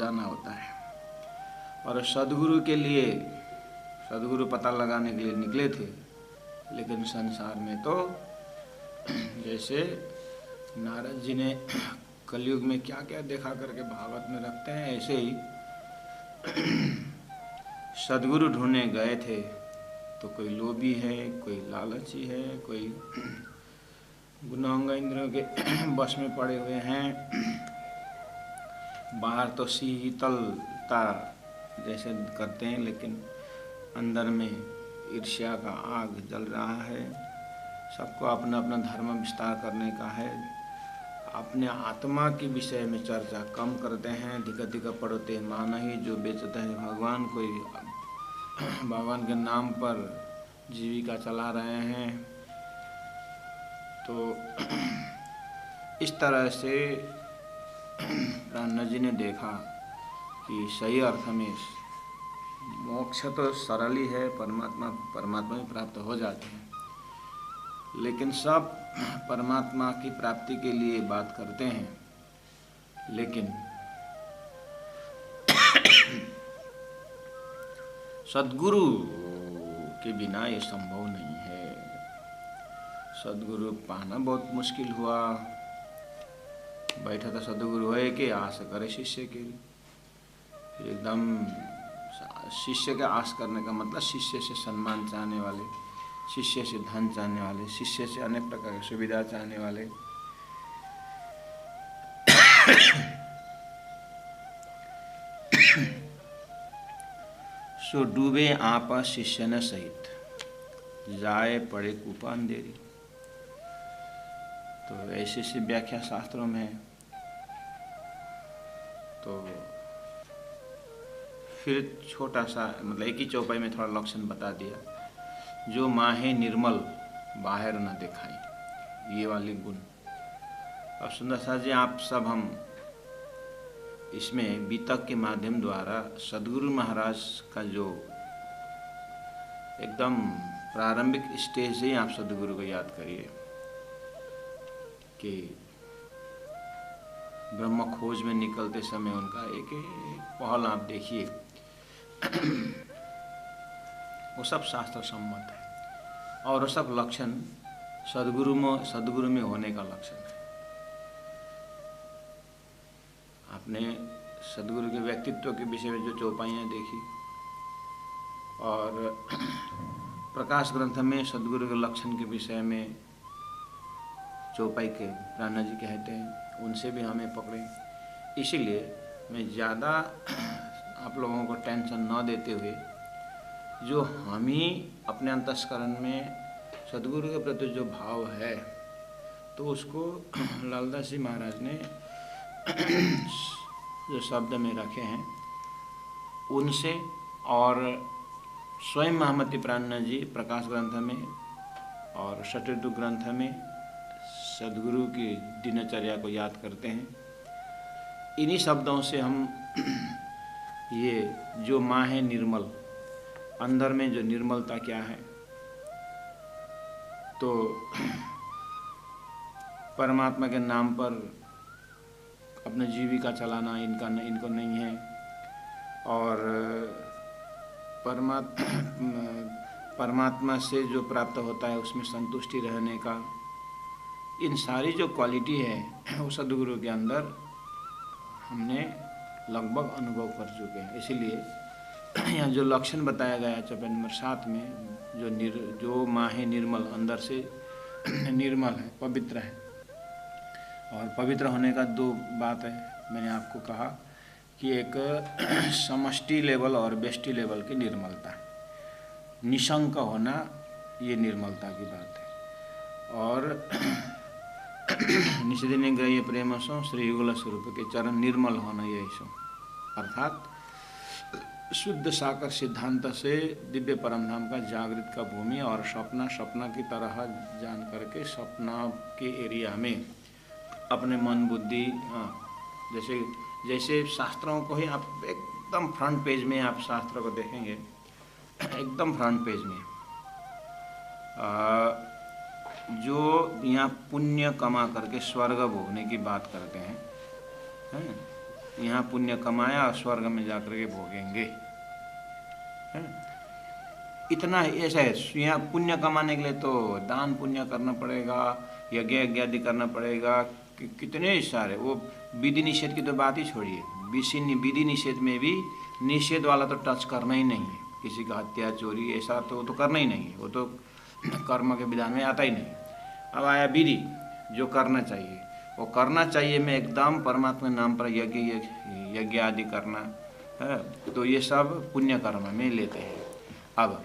जाना होता है। और सदगुरु के लिए, सदगुरु पता लगाने के लिए निकले थे, लेकिन संसार में तो जैसे नारद जी ने कलयुग में क्या क्या देखा करके भागवत में रखते हैं, ऐसे ही सदगुरु ढूंढने गए थे तो कोई लोभी है, कोई लालची है, कोई गुणांग इंद्रियों के बस में पड़े हुए हैं। बाहर तो शीतलता जैसे करते हैं, लेकिन अंदर में ईर्ष्या का आग जल रहा है। सबको अपना अपना धर्म विस्तार करने का है। अपने आत्मा के विषय में चर्चा कम करते हैं। अधिक अधिक पढ़ते मान ही जो बेचते हैं भगवान, कोई भगवान के नाम पर जीविका चला रहे हैं। तो इस तरह से ब्रह्मा जी ने देखा कि सही अर्थ में मोक्ष तो सरल ही है, परमात्मा में प्राप्त हो जाते हैं, लेकिन सब परमात्मा की प्राप्ति के लिए बात करते हैं, लेकिन सद्गुरु के बिना ये संभव नहीं है। सद्गुरु पाना बहुत मुश्किल हुआ। बैठा था सद्गुरु है कि आस करे शिष्य के, एकदम शिष्य का आस करने का मतलब शिष्य से सम्मान चाहने वाले, शिष्य से धन चाहने वाले, शिष्य से अनेक प्रकार की सुविधा चाहने वाले। सो डूबे आपा शिष्य न सहित, जाए पड़े कूप अंधेरी। तो ऐसी सी व्याख्या शास्त्रों में है। तो फिर छोटा सा मतलब एक ही चौपाई में थोड़ा लक्षण बता दिया। जो माहे निर्मल बाहर न दिखाई, ये वाली गुण। अब सुंदर सा जी, आप सब हम इसमें बीतक के माध्यम द्वारा सद्गुरु महाराज का जो एकदम प्रारंभिक स्टेज से आप सद्गुरु को याद करिए कि ब्रह्म खोज में निकलते समय उनका एक पहल आप देखिए। वो सब शास्त्र सम्मत है और वो सब लक्षण सद्गुरु में होने का लक्षण है। आपने सद्गुरु के व्यक्तित्व के विषय में जो चौपाइयाँ देखी और प्रकाश ग्रंथ में सद्गुरु के लक्षण के विषय में चौपाई के राणा जी कहते हैं, उनसे भी हमें पकड़े। इसीलिए मैं ज़्यादा आप लोगों को टेंशन न देते हुए, जो हम ही अपने अंतस्करण में सद्गुरु के प्रति जो भाव है, तो उसको लालदास जी महाराज ने जो शब्द में रखे हैं उनसे, और स्वयं महामती प्राणनाथ जी प्रकाश ग्रंथ में और षट्विदु ग्रंथ में सद्गुरु की दिनचर्या को याद करते हैं। इन्हीं शब्दों से हम ये जो माँ है निर्मल, अंदर में जो निर्मलता क्या है, तो परमात्मा के नाम पर अपने जीविका चलाना इनको नहीं है, और परमात्मा से जो प्राप्त होता है उसमें संतुष्टि रहने का, इन सारी जो क्वालिटी है वो सद्गुरु के अंदर हमने लगभग अनुभव कर चुके हैं। इसीलिए यहाँ जो लक्षण बताया गया चौपाई नंबर 7 में, जो माँ है निर्मल, अंदर से निर्मल है, पवित्र है। और पवित्र होने का दो बात है, मैंने आपको कहा कि एक समष्टि लेवल और व्यष्टि लेवल की निर्मलता, निशंक होना, ये निर्मलता की बात है। और निषेधने ग्रह्य प्रेम सो श्री युगल स्वरूप के चरण निर्मल होना, यही सो, अर्थात शुद्ध साकर सिद्धांत से दिव्य परमधाम का जागृत का भूमि और सपना की तरह जान करके सपना के एरिया में अपने मन बुद्धि, जैसे शास्त्रों को ही आप एकदम फ्रंट पेज में आप शास्त्र को देखेंगे, एकदम फ्रंट पेज में जो यहाँ पुण्य कमा करके स्वर्ग भोगने की बात करते हैं, यहाँ पुण्य कमाया और स्वर्ग में जाकर के भोगेंगे, है? इतना ऐसा है। यहाँ पुण्य कमाने के लिए तो दान पुण्य करना पड़ेगा, यज्ञ आदि करना पड़ेगा, कितने सारे। वो विधि निषेध की तो बात ही छोड़िए, विधि निषेध में भी निषेध वाला तो टच करना ही नहीं है। किसी का हत्या चोरी ऐसा तो करना ही नहीं है, वो तो कर्म के विधान में आता ही नहीं। अब आया विधि, जो करना चाहिए वो करना चाहिए। मैं एकदम परमात्मा नाम पर यज्ञ आदि करना है, तो ये सब पुण्य कर्म में लेते हैं। अब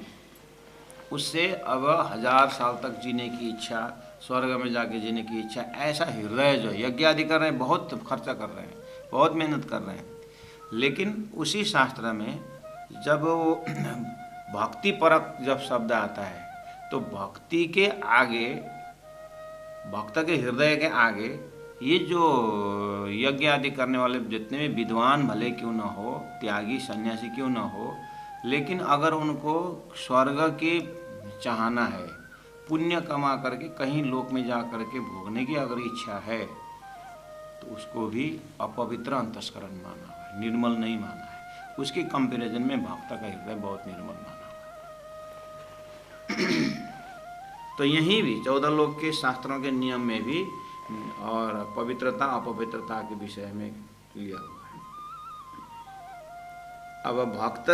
उससे अब 1000 साल तक जीने की इच्छा, स्वर्ग में जाके जीने की इच्छा, ऐसा हृदय जो यज्ञ आदि कर रहे हैं, बहुत खर्चा कर रहे हैं, बहुत मेहनत कर रहे हैं, लेकिन उसी शास्त्र में जब वो भक्ति परक जब शब्द आता है, तो भक्ति के आगे, भक्त के हृदय के आगे ये जो यज्ञ आदि करने वाले जितने भी विद्वान भले क्यों न हो, त्यागी सन्यासी क्यों न हो, लेकिन अगर उनको स्वर्ग की चाहना है, पुण्य कमा करके कहीं लोक में जा करके भोगने की अगर इच्छा है, तो उसको भी अपवित्र अंतस्करण माना है, निर्मल नहीं माना है। उसके कंपैरिजन में भक्त का हृदय बहुत निर्मल माना हुआ। तो यहीं भी 14 लोक के शास्त्रों के नियम में भी और पवित्रता अपवित्रता के विषय में लिया हुआ है। अब भक्त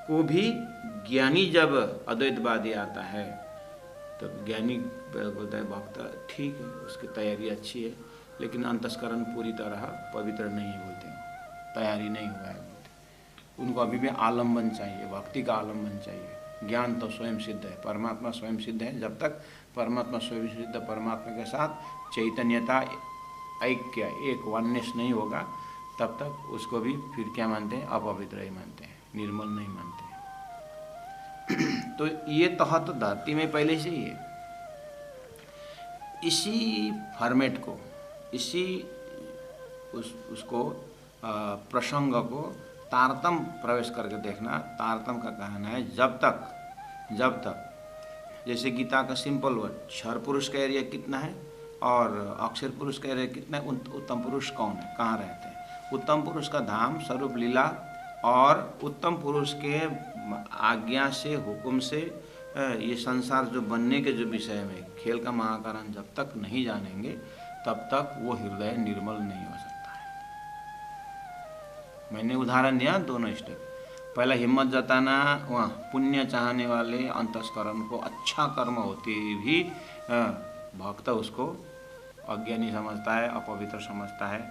को भी ज्ञानी जब अद्वैतवादी आता है, तो ज्ञानी बोलता है भक्त ठीक है, उसकी तैयारी अच्छी है, लेकिन अंतस्करण पूरी तरह पवित्र नहीं है, बोलते हैं तैयारी नहीं हुआ है, बोलते उनको अभी भी आलम्बन चाहिए, भक्ति का आलम्बन चाहिए। ज्ञान तो स्वयं सिद्ध है, परमात्मा स्वयं सिद्ध है। जब तक परमात्मा स्वयं सिद्ध परमात्मा के साथ चैतन्यता, ऐक्य, एक वननेस नहीं होगा, तब तक उसको भी फिर क्या मानते हैं? अपवित्र ही मानते हैं, निर्मल नहीं मानते हैं। तो ये तहत धरती में पहले से ही है। इसी फॉर्मेट को, इसी उसको प्रसंग को तारतम प्रवेश करके देखना। तारतम का कहना है जब तक जैसे गीता का सिंपल वर्ड, क्षर पुरुष का एरिया कितना है और अक्षर पुरुष का एरिया कितना है, उत्तम पुरुष कौन है, कहाँ रहते हैं? उत्तम पुरुष का धाम स्वरूप लीला, और उत्तम पुरुष के आज्ञा से, हुक्म से ये संसार जो बनने के जो विषय में खेल का महाकारण जब तक नहीं जानेंगे, तब तक वो हृदय निर्मल नहीं हो सकता है। मैंने उदाहरण दिया दोनों स्टेप। पहला हिम्मत जताना, वहाँ पुण्य चाहने वाले अंतस्करण को अच्छा कर्म होते भी भक्त उसको अज्ञानी समझता है, अपवित्र समझता है।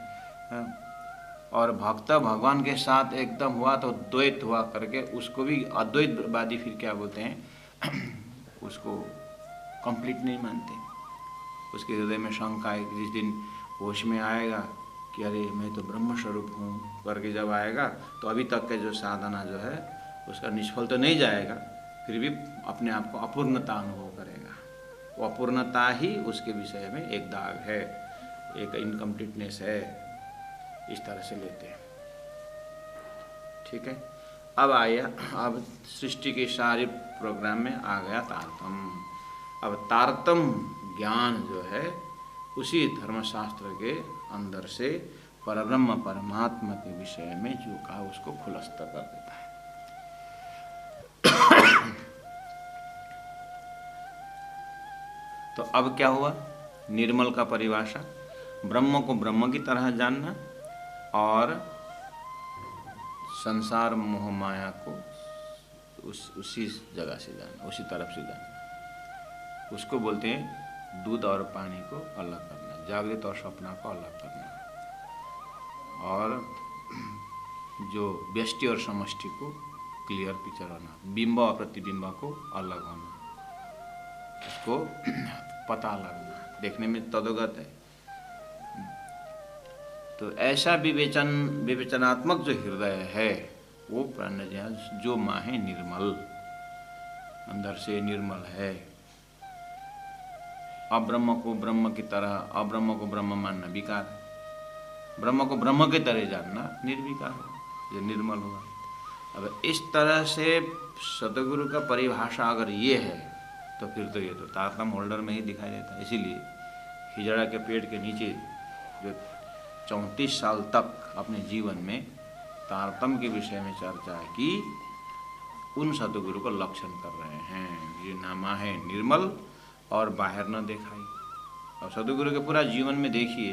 और भक्त भगवान के साथ एकदम हुआ तो द्वैत हुआ करके उसको भी अद्वैतवादी फिर क्या बोलते हैं, उसको कंप्लीट नहीं मानते। उसके हृदय में शंका है, जिस दिन होश में आएगा कि अरे मैं तो ब्रह्म स्वरूप हूँ करके जब आएगा, तो अभी तक के जो साधना जो है उसका निष्फल तो नहीं जाएगा, फिर भी अपने आप को अपूर्णता अनुभव करेगा। वो अपूर्णता ही उसके विषय में एक दाग है, एक इनकम्प्लीटनेस है, इस तरह से लेते हैं। ठीक है। अब आया, अब सृष्टि के सारे प्रोग्राम में आ गया तारतम। अब तारतम ज्ञान जो है उसी धर्मशास्त्र के अंदर से परब्रह्म परमात्मा के विषय में जो कहा उसको खुलस्त कर देता है। तो अब क्या हुआ? निर्मल का परिभाषा, ब्रह्म को ब्रह्म की तरह जानना और संसार मोह माया को उसी जगह से जानना, उसी तरफ से जानना। उसको बोलते हैं दूध और पानी को अलग करना, जागृत और सपना को अलग करना, और जो व्यष्टि और समष्टि को क्लियर पिक्चर होना, बिंब और प्रतिबिंब को अलग होना, उसको पता लगना, देखने में तदोगत है। तो ऐसा विवेचनात्मक जो हृदय है वो प्राणज्ञा जो माँ है निर्मल, अंदर से निर्मल है। अब्रह्म को ब्रह्म की तरह, अब्रह्म को ब्रह्म मानना विकार है, ब्रह्म को ब्रह्म की तरह जानना निर्विकार है, जो निर्मल हुआ। अब इस तरह से सतगुरु का परिभाषा अगर ये है, तो फिर तो ये तो तारतम होल्डर में ही दिखाई देता है। इसीलिए हिजड़ा के पेड़ के नीचे जो 34 साल तक अपने जीवन में तारतम्य के विषय में चर्चा की, उन सतगुरु को लक्षण कर रहे हैं। ये नामा है निर्मल और बाहर न दिखाई। और सतगुरु के पूरा जीवन में देखिए,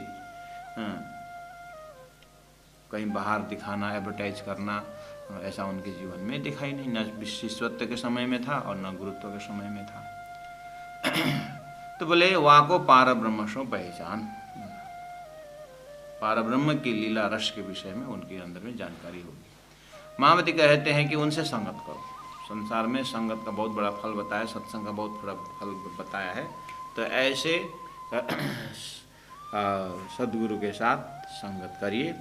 कहीं बाहर दिखाना, एडवर्टाइज करना, ऐसा उनके जीवन में दिखाई नहीं। न शिष्यत्व के समय में था और न गुरुत्व के समय में था। तो बोले वाको पार ब्रह्म सो पहचान, पार ब्रह्म की लीला रस के विषय में उनके अंदर में जानकारी होगी। महामती कहते हैं कि उनसे संगत करो। संसार में संगत का बहुत बड़ा फल बताया, सत्संग का बहुत बड़ा फल बताया है। तो ऐसे सद्गुरु के साथ संगत करिए।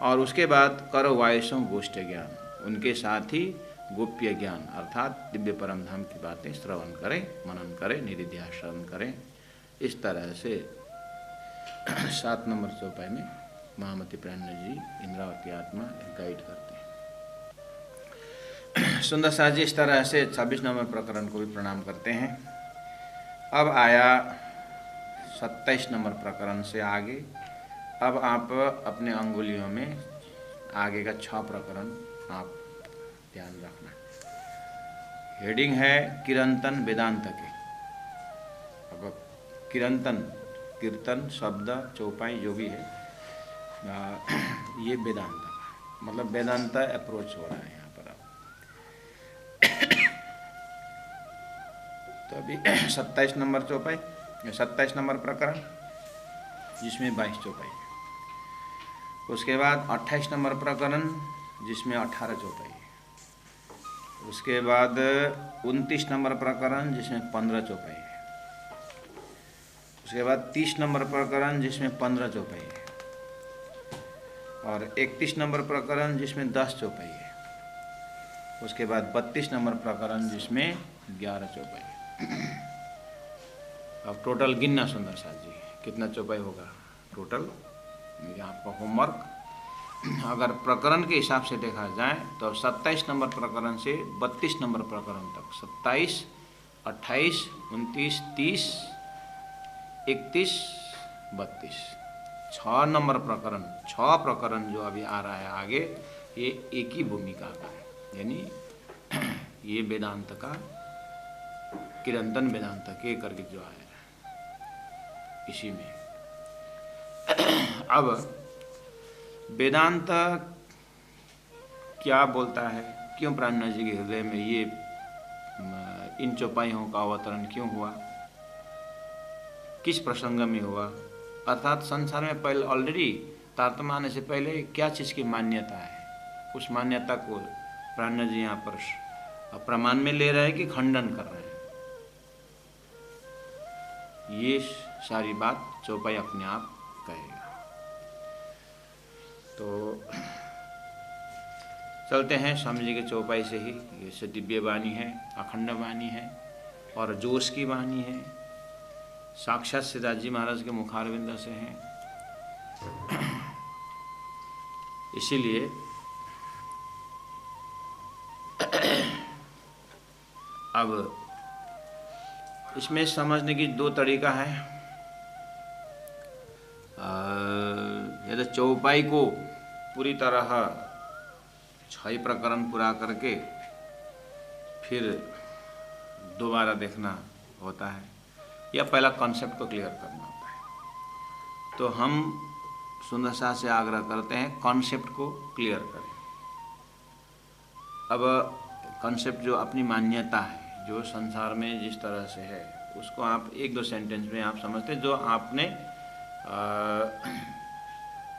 और उसके बाद करो वायसों गोष्ठ ज्ञान, उनके साथ ही गोप्य ज्ञान अर्थात दिव्य परम धाम की बातें श्रवण करें, मनन करें, निधिध्यासन करें। इस तरह से 7 नंबर चौपाई में महामती प्राणनाथ जी इंद्रावती आत्मा गाइड करते हैं। सुंदर साथ जी इस तरह से 26 नंबर प्रकरण को भी प्रणाम करते हैं। अब आया 27 नंबर प्रकरण से आगे। अब आप अपने अंगुलियों में आगे का 6 प्रकरण आप ध्यान रखना। हेडिंग है किरंतन वेदांत के। अब किरंतन, कीर्तन शब्द चौपाई जो भी है, ये वेदांत का मतलब वेदांत अप्रोच हो रहा है यहाँ पर। तो अभी 27 नंबर चौपाई, 27 नंबर प्रकरण जिसमें 22 चौपाई है। उसके बाद 28 नंबर प्रकरण जिसमें 18 चौपाई है। उसके बाद 29 नंबर प्रकरण जिसमें 15 चौपाई है। उसके बाद 30 नंबर प्रकरण जिसमें 15 चौपाई है। और 31 नंबर प्रकरण जिसमें 10 चौपाई है। उसके बाद 32 नंबर प्रकरण जिसमें 11 चौपाई है। अब टोटल गिनना सुंदर साथ जी, कितना चौपाई होगा टोटल। मेरे आपका होमवर्क, अगर प्रकरण के हिसाब से देखा जाए तो 27 नंबर प्रकरण से 32 नंबर प्रकरण तक, 27, 28, 29, 30, 31, 32, 6 नंबर प्रकरण, 6 प्रकरण जो अभी आ रहा है आगे, ये एक ही भूमिका का है। यानी ये वेदांत का किरंतन वेदांत के करके जो आया इसी में। अब वेदांत क्या बोलता है, क्यों प्राणनाथ जी के हृदय में ये इन चौपाइयों का अवतरण क्यों हुआ, किस प्रसंग में हुआ, अर्थात संसार में पहले ऑलरेडी तारतम्य आने से पहले क्या चीज़ की मान्यता है, उस मान्यता को प्राणनाथ जी यहाँ पर प्रमाण में ले रहे हैं कि खंडन कर रहे हैं। ये सारी बात चौपाई अपने आप कहेगा। तो चलते हैं स्वामी जी के चौपाई से ही। ये दिव्य वाणी है, अखंड वाणी है और जोश की वाणी है, साक्षात सिद्धार्थ जी महाराज के मुखारविंद से हैं। इसीलिए अब इसमें समझने की 2 तरीका है। यदि चौपाई को पूरी तरह 6 प्रकरण पूरा करके फिर दोबारा देखना होता है, या पहला कॉन्सेप्ट को क्लियर करना होता है। तो हम सुंदर साथ से आग्रह करते हैं कॉन्सेप्ट को क्लियर करें। अब कॉन्सेप्ट जो अपनी मान्यता है, जो संसार में जिस तरह से है, उसको आप 1-2 सेंटेंस में आप समझते, जो आपने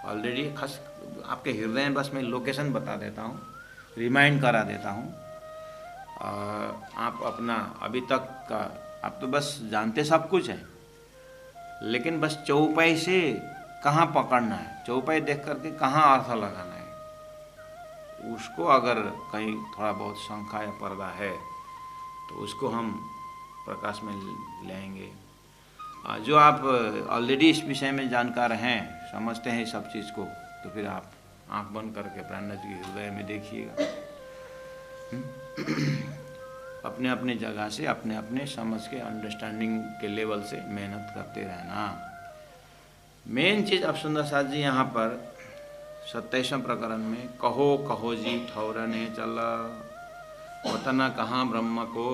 ऑलरेडी खास आपके हृदय में, बस मैं लोकेशन बता देता हूँ, रिमाइंड करा देता हूँ। आप अपना अभी तक का आप तो बस जानते सब कुछ है, लेकिन बस चौपाई से कहाँ पकड़ना है, चौपाई देख करके कहाँ अर्थ लगाना है, उसको अगर कहीं थोड़ा बहुत शंका या पर्दा है तो उसको हम प्रकाश में लाएंगे। जो आप ऑलरेडी इस विषय में जानकार हैं, समझते हैं सब चीज़ को, तो फिर आप आंख बंद करके प्राणनाथ जी के हृदय में देखिएगा। अपने अपने जगह से, अपने अपने समझ के, अंडरस्टैंडिंग के लेवल से मेहनत करते रहना। मेन चीज अब सुंदर साथ जी यहाँ पर 27वें प्रकरण में कहो कहो जी ठौरने चला वतन कहाँ ब्रह्म को।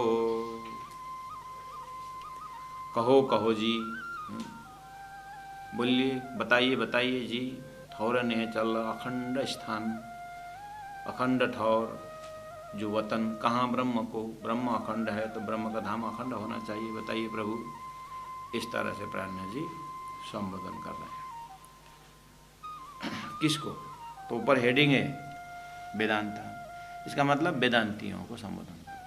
कहो कहो जी, बोलिए, बताइए बताइए जी, ठौरने चला, अखंड स्थान, अखंड ठौर, जो वतन कहाँ ब्रह्म को, ब्रह्म अखंड है तो ब्रह्म का धाम अखंड होना चाहिए, बताइए प्रभु। इस तरह से प्राज्ञ जी संबोधन कर रहे हैं। किसको? तो ऊपर हेडिंग है वेदांता, इसका मतलब वेदांतियों को संबोधन कर रहे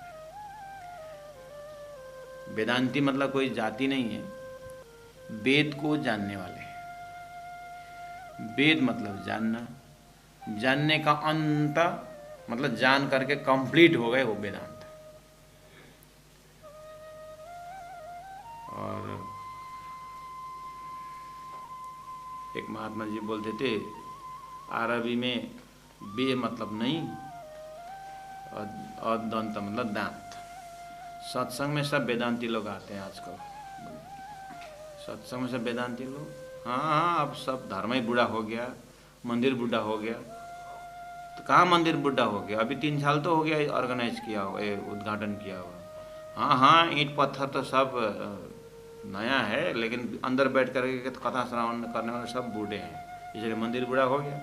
हैं। वेदांती मतलब कोई जाति नहीं है, वेद को जानने वाले। वेद मतलब जानना, जानने का अंत मतलब जान करके कंप्लीट हो गए, वो वेदांत। और एक महात्मा जी बोलते थे अरबी में बे मतलब नहीं और दंत मतलब दांत। सत्संग में सब वेदांती लोग आते हैं आजकल, सत्संग में सब वेदांती लोग। हाँ, अब सब धर्म ही बूढ़ा हो गया, मंदिर बूढ़ा हो गया। तो कहाँ मंदिर बूढ़ा हो गया, अभी 3 साल तो हो गया ऑर्गेनाइज किया हुआ, उद्घाटन किया हुआ। हाँ, ईंट पत्थर तो सब नया है, लेकिन अंदर बैठ करके कथा श्रवण करने वाले सब बूढ़े हैं, इसलिए मंदिर बूढ़ा हो गया।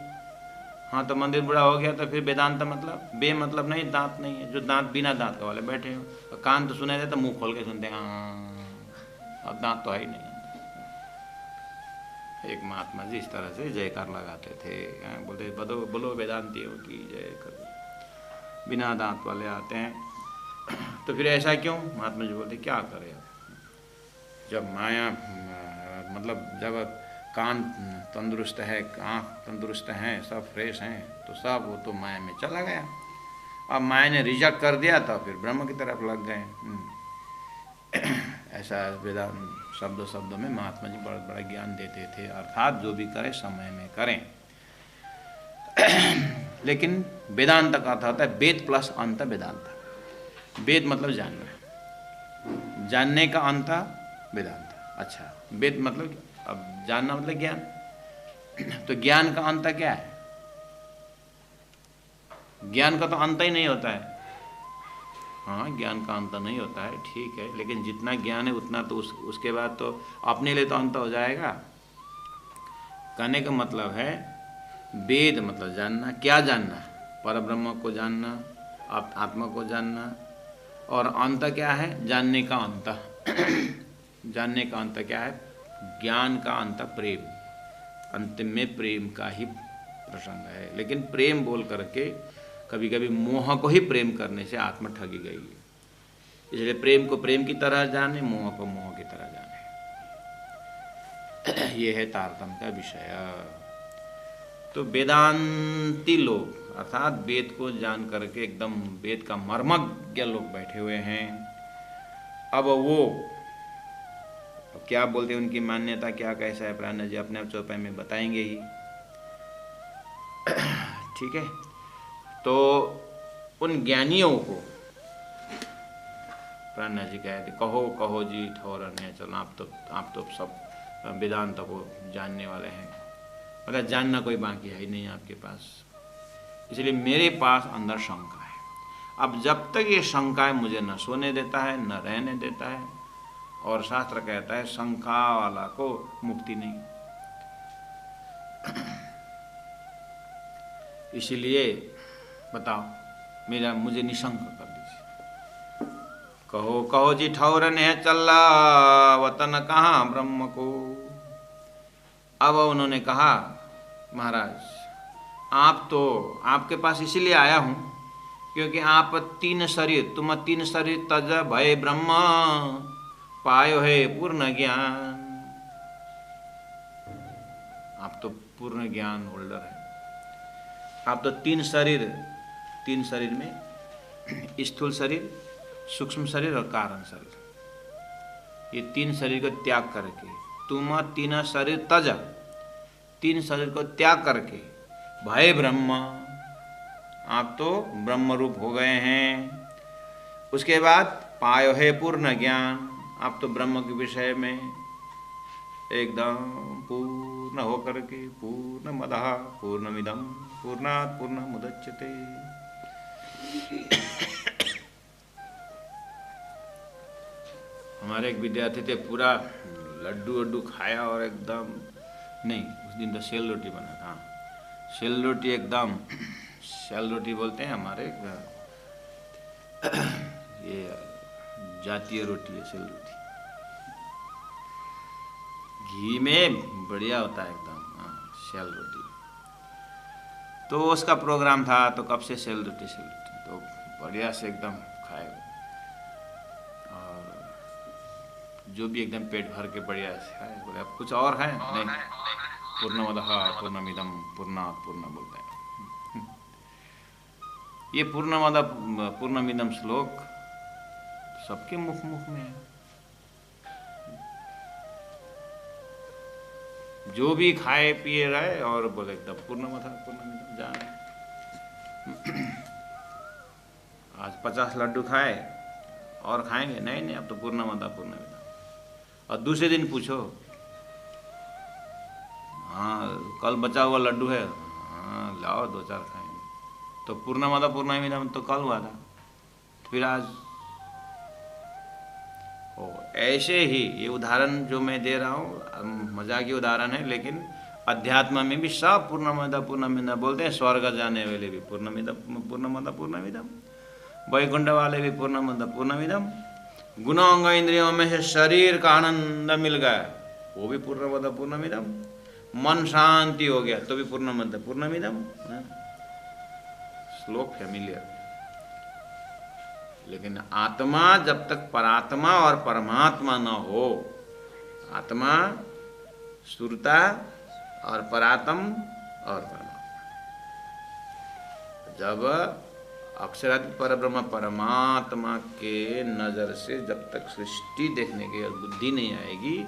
हाँ, तो मंदिर बूढ़ा हो गया तो फिर वेदांत मतलब बे मतलब नहीं, दांत नहीं है, जो दांत बिना दांत वाले बैठे हो, तो कान तो सुने थे तो मुंह खोल के सुनते हैं, अब दांत तो है ही नहीं। एक महात्मा जी इस तरह से जयकार लगाते थे, बोलते बोलो वेदांतियों की जय कर। बिना दांत वाले आते हैं, तो फिर ऐसा क्यों? महात्मा जी बोलते क्या करें, जब माया मतलब जब कान तंदुरुस्त है, आँख तंदुरुस्त हैं, सब फ्रेश हैं, तो सब वो तो माया में चला गया। अब माया ने रिजेक्ट कर दिया तो फिर ब्रह्म की तरफ लग गए। ऐसा वेदांत शब्दों में महात्मा जी बड़ा बड़ा ज्ञान देते थे, अर्थात जो भी करें समय में करें। लेकिन वेदांत का अर्थ होता है वेद प्लस अंत वेदांत। वेद मतलब जानना, जानने का अंत वेदांत। अच्छा, वेद मतलब अब जानना मतलब ज्ञान, तो ज्ञान का अंत क्या है? ज्ञान का तो अंत ही नहीं होता है। हाँ, ज्ञान का अंत नहीं होता है, ठीक है, लेकिन जितना ज्ञान है उतना तो उसके बाद तो अपने लिए तो अंत हो जाएगा। कहने का मतलब है वेद मतलब जानना, क्या जानना? परब्रह्म को जानना, आत्मा को जानना। और अंत क्या है? जानने का अंत। जानने का अंत क्या है? ज्ञान का अंत प्रेम, अंतिम में प्रेम का ही प्रसंग है। लेकिन प्रेम बोल करके कभी कभी मोह को ही प्रेम करने से आत्मा ठगी गई है, इसलिए प्रेम को प्रेम की तरह जाने, मोह को मोह की तरह जाने। ये है तारतम्य का विषय। तो वेदांती लोग अर्थात वेद को जान करके एकदम वेद का मर्मज्ञ लोग बैठे हुए हैं। अब वो क्या बोलते हैं, उनकी मान्यता क्या कैसा है, प्राण जी अपने चौपाई में बताएंगे ही, ठीक है। तो उन ज्ञानियों को प्राण जी कहते कहो कहो जी ठौरने चलो, आप तो सब वेदांत को जानने वाले हैं, मतलब जानना कोई बाकी है ही नहीं आपके पास, इसलिए मेरे पास अंदर शंका है। अब जब तक ये शंका मुझे न सोने देता है न रहने देता है, और शास्त्र कहता है शंका वाला को मुक्ति नहीं। इसलिए बताओ, मुझे निशंक कर दीजिए। कहो कहो जी ठौरन है चला वतन कहाँ ब्रह्म को। अब उन्होंने कहा महाराज आपके पास इसीलिए आया हूं क्योंकि आप 3 शरीर, तुम 3 शरीर तज भय ब्रह्म पायो है पूर्ण ज्ञान। आप तो पूर्ण ज्ञान होल्डर है। आप तो 3 शरीर में स्थूल शरीर, सूक्ष्म शरीर और कारण शरीर, ये 3 शरीर को त्याग करके तुम 3 शरीर तज, 3 शरीर को त्याग करके भय ब्रह्म, आप तो ब्रह्म रूप हो गए हैं। उसके बाद पायो है पूर्ण ज्ञान, आप तो ब्रह्म के विषय में एकदम पूर्ण होकर के पूर्णमदः पूर्णमिदं पूर्णात् पूर्णमुदच्यते। हमारे एक विद्यार्थी थे, पूरा लड्डू वड्डू खाया और एकदम, नहीं उस दिन तो सेल रोटी बना था, सेल रोटी एकदम, सेल रोटी बोलते हैं हमारे, ये जातीय रोटी है सेल रोटी, घी में बढ़िया होता है एकदम, हाँ सेल रोटी। तो उसका प्रोग्राम था, तो कब से सेल रोटी तो बढ़िया से एकदम खाए, और जो भी एकदम पेट भर के बढ़िया से खाए। बोले अब कुछ और है? नहीं, पूर्णमदः पूर्णमिदं पूर्णात् पूर्ण बोलते हैं। ये पूर्णमदः पूर्णमिदं श्लोक सबके मुख में है। जो भी खाए पिए रहे और बोले एकदम पूर्णमदः पूर्णमिदं जाने। आज 50 लड्डू खाए और खाएंगे? नहीं, अब तो पूर्णमदः पूर्णमिदं। और दूसरे दिन पूछो, हाँ कल बचा हुआ लड्डू है, हाँ लाओ 2-4 खाएंगे, तो पूर्णमदः पूर्णमिदं तो कल हुआ था, फिर आज। ऐसे ही ये उदाहरण जो मैं दे रहा हूँ मजाकी उदाहरण है, लेकिन अध्यात्म में भी सब पूर्णमदः पूर्णमिदं बोलते हैं। स्वर्ग जाने वाले भी पूर्णमदः पूर्णमिदं, वैकुंठ वाले भी पूर्णमदः पूर्णमिदं, गुणों अंग इंद्रियों में से शरीर का आनंद मिल गया, वो भी पूर्णमदः पूर्णमिदं, मन शांति हो गया तो भी पूर्णमदः पूर्णमिदं। श्लोक फैमिलियर। लेकिन आत्मा जब तक परात्मा और परमात्मा न हो, आत्मा सुरता और परात्म और परमात्मा, जब अक्षरादि परब्रह्म परमात्मा के नज़र से जब तक सृष्टि देखने की बुद्धि नहीं आएगी,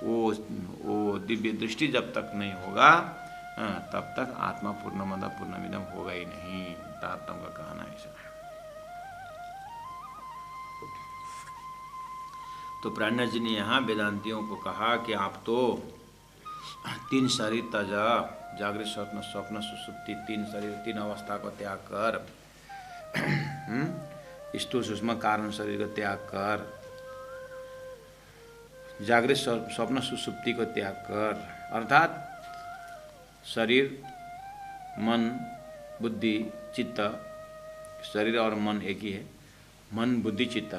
वो दिव्य दृष्टि जब तक नहीं होगा, तब तक आत्मा पूर्णमदः पूर्णमिदं होगा ही नहीं। तात्म का कहना ऐसा है। तो प्राणनाथ जी ने यहाँ वेदांतियों को कहा कि आप तो 3 शरीर तजा, जागृत स्वप्न स्वप्न सुषुप्ति, 3 शरीर 3 अवस्था को त्याग कर, स्थूल सूक्ष्म कारण शरीर को त्याग कर, जागृत स्वप्न सुषुप्ति को त्याग कर, अर्थात शरीर मन बुद्धि चित्त, शरीर और मन एक ही है, मन बुद्धि चित्त,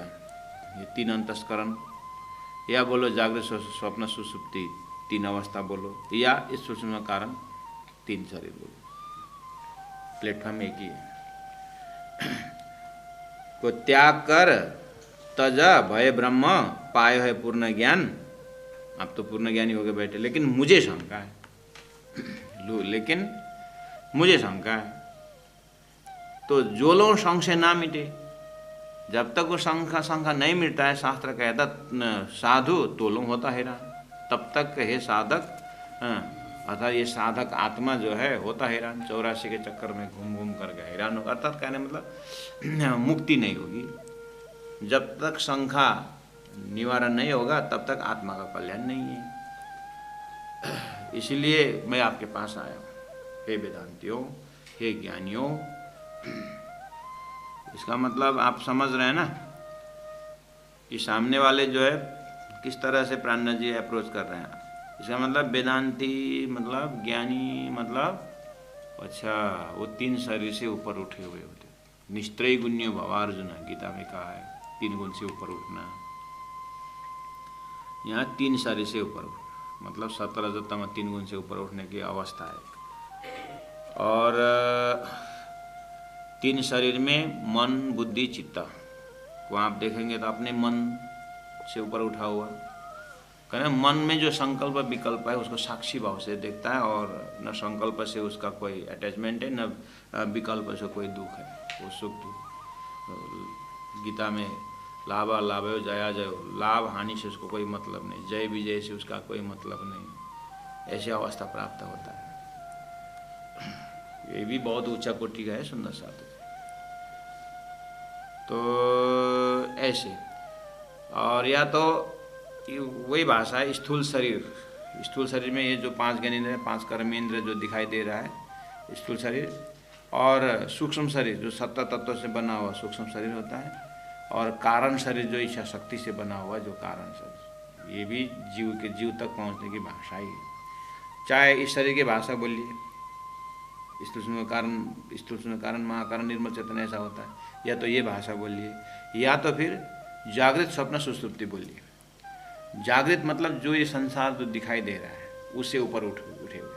ये 3 अंतस्करण, या बोलो जागृत स्वप्न सुषुप्ति 3 अवस्था बोलो, या इस सूक्ष्म कारण 3 शरीर बोलो, प्लेटफॉर्म एक ही है। को त्याग कर तज भय ब्रह्म पायो है पूर्ण ज्ञान। आप तो पूर्ण ज्ञानी हो गए बैठे, लेकिन मुझे शंका है, लेकिन मुझे शंका है। तो जो लोग संशय ना मिटे, जब तक वो शंका नहीं मिटता है, शास्त्र कहता साधु तोलुम होता हैरान, तब तक हे साधक, अर्थात ये साधक आत्मा जो है होता हैरान, 84 के चक्कर में घूम घूम कर गया हैरान होगा। अर्थात कहने मतलब मुक्ति नहीं होगी। जब तक शंका निवारण नहीं होगा तब तक आत्मा का कल्याण नहीं है। इसलिए मैं आपके पास आया हूँ, हे वेदांतियों, हे ज्ञानियों। इसका मतलब आप समझ रहे हैं ना कि सामने वाले जो है किस तरह से प्राणनाथ जी अप्रोच कर रहे हैं। इसका मतलब वेदांती मतलब ज्ञानी मतलब, अच्छा वो 3 शरीर से ऊपर उठे हुए होते, निस्त्रय गुण्यो भवार्जुन, गीता में कहा है 3 गुण से ऊपर उठना। यहाँ 3 शरीर से ऊपर उठना मतलब 17 रजतम 3 गुण से ऊपर उठने की अवस्था है। और 3 शरीर में मन बुद्धि चित्त को आप देखेंगे तो अपने मन से ऊपर उठा हुआ, कहना मन में जो संकल्प विकल्प है उसको साक्षी भाव से देखता है, और न संकल्प से उसका कोई अटैचमेंट है, न विकल्प से कोई दुख है, वो सुख दुख। गीता में लाभ लाभयो जया जय, लाभ हानि से उसको कोई मतलब नहीं, जय विजय से उसका कोई मतलब नहीं, ऐसी अवस्था प्राप्त होता है। ये भी बहुत ऊंचा कोटि का है सुंदर साधु। तो ऐसे, और या तो वही भाषा है स्थूल शरीर, स्थूल शरीर में ये जो 5 ज्ञानेंद्र, 5 कर्मेंद्र जो दिखाई दे रहा है स्थूल शरीर, और सूक्ष्म शरीर जो 7 तत्वों से बना हुआ सूक्ष्म शरीर होता है, और कारण शरीर जो इच्छा शक्ति से बना हुआ जो कारण शरीर, ये भी जीव तक पहुंचने की भाषा ही है। चाहे इस शरीर की भाषा बोलिए, स्थूल सूक्ष्म कारण महाकारण निर्मल चेतन ऐसा होता है, या तो ये भाषा बोलिए, या तो फिर जागृत स्वप्न सुसुप्ति बोलिए। जागृत मतलब जो ये संसार जो दिखाई दे रहा है उससे ऊपर उठे हुए,